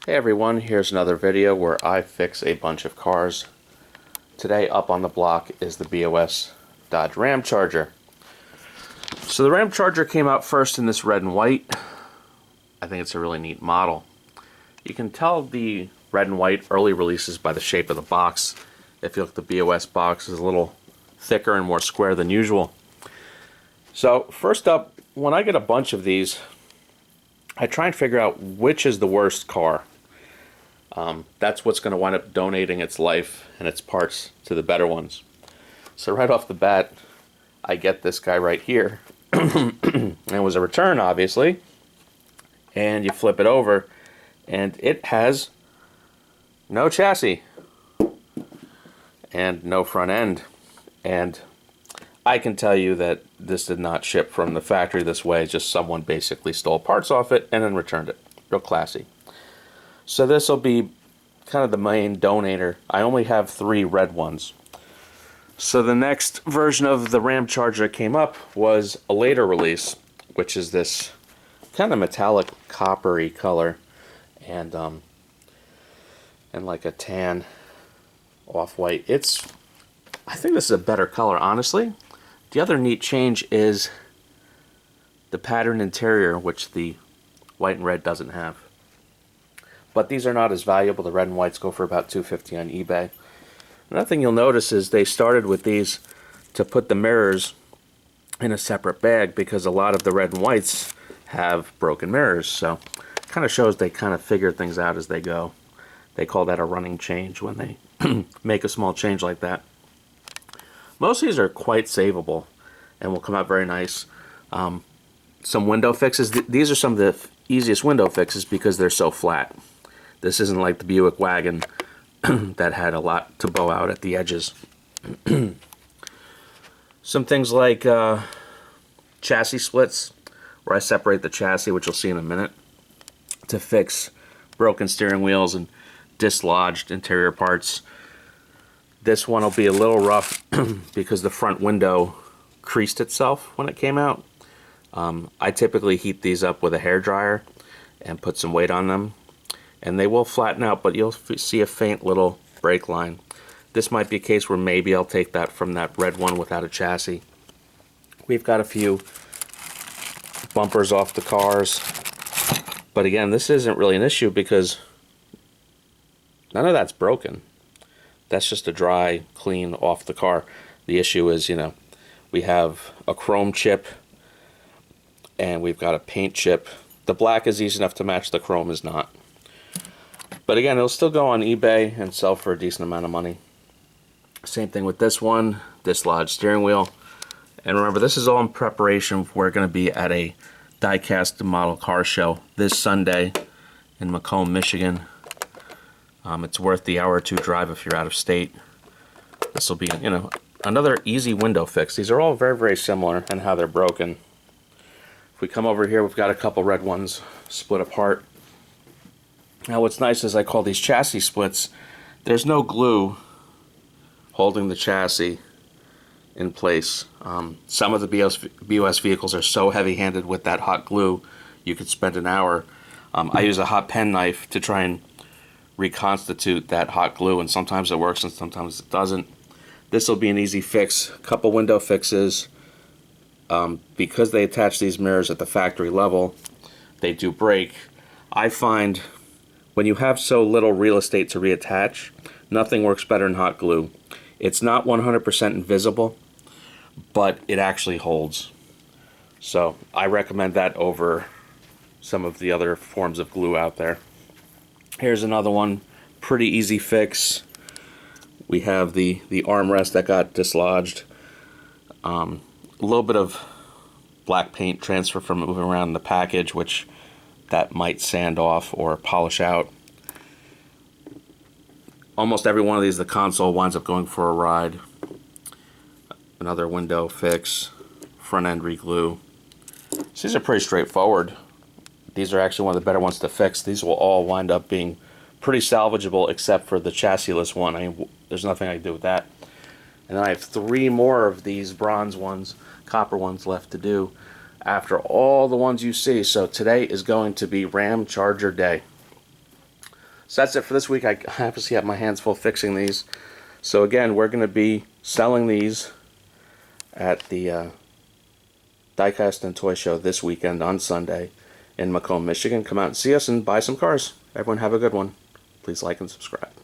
Hey everyone, here's another video where I fix a bunch of cars. Today up on the block is the BOS Dodge RamCharger. So the RamCharger came out first in this red and white. I think it's a really neat model. You can tell the red and white early releases by the shape of the box. If you look at the BOS box, is a little thicker and more square than usual. So first up, when I get a bunch of these, I try and figure out which is the worst car. That's what's going to wind up donating its life and its parts to the better ones. So right off the bat, I get this guy right here. And it was a return, obviously. And you flip it over, and it has no chassis and no front end. And I can tell you that this did not ship from the factory this way. Just someone basically stole parts off it and then returned it. Real classy. So this will be kind of the main donator. I only have 3 red ones. So the next version of the RamCharger that came up was a later release, which is this kind of metallic coppery color and like a tan off-white. I think this is a better color, honestly. The other neat change is the pattern interior, which the white and red doesn't have. But these are not as valuable. The red and whites go for about $250 on eBay. Another thing you'll notice is they started with these to put the mirrors in a separate bag because a lot of the red and whites have broken mirrors. So it kind of shows they kind of figure things out as they go. They call that a running change when they make a small change like that. Most of these are quite savable and will come out very nice. Some window fixes. These are some of the easiest window fixes because they're so flat. This isn't like the Buick wagon that had a lot to bow out at the edges. Some things like chassis splits, where I separate the chassis, which you'll see in a minute, to fix broken steering wheels and dislodged interior parts. This one will be a little rough because the front window creased itself when it came out. I typically heat these up with a hairdryer and put some weight on them, and they will flatten out, but you'll see a faint little break line. This might be a case where maybe I'll take that from that red one without a chassis. We've got a few bumpers off the cars, but again, this isn't really an issue because none of that's broken. That's just a dry, clean off the car. The issue is, we have a chrome chip and we've got a paint chip. The black is easy enough to match, the chrome is not. But again, it'll still go on eBay and sell for a decent amount of money. Same thing with this one, dislodged steering wheel. And remember, this is all in preparation. We're going to be at a Diecast model car show this Sunday in Macomb, Michigan. It's worth the hour or 2 drive if you're out of state. This will be, another easy window fix. These are all very, very similar in how they're broken. If we come over here, we've got a couple red ones split apart. Now what's nice is I call these chassis splits. There's no glue holding the chassis in place. Some of the BOS vehicles are so heavy-handed with that hot glue, you could spend an hour. I use a hot pen knife to try and reconstitute that hot glue, and sometimes it works and sometimes it doesn't. This will be an easy fix. A couple window fixes. Because they attach these mirrors at the factory level, they do break. I find when you have so little real estate to reattach, nothing works better than hot glue. It's not 100% invisible, but it actually holds. So I recommend that over some of the other forms of glue out there. Here's another one, pretty easy fix. We have the armrest that got dislodged. A little bit of black paint transfer from moving around the package, which that might sand off or polish out. Almost every one of these, the console winds up going for a ride. Another window fix, front end reglue. So these are pretty straightforward. These are actually one of the better ones to fix. These will all wind up being pretty salvageable except for the chassis-less one. There's nothing I can do with that. And then I have 3 more of these bronze ones, copper ones left to do after all the ones you see. So today is going to be RamCharger day. So that's it for this week. I obviously have my hands full fixing these. So again, we're going to be selling these at the Diecast and Toy Show this weekend on Sunday in Macomb, Michigan. Come out and see us and buy some cars. Everyone have a good one. Please like and subscribe.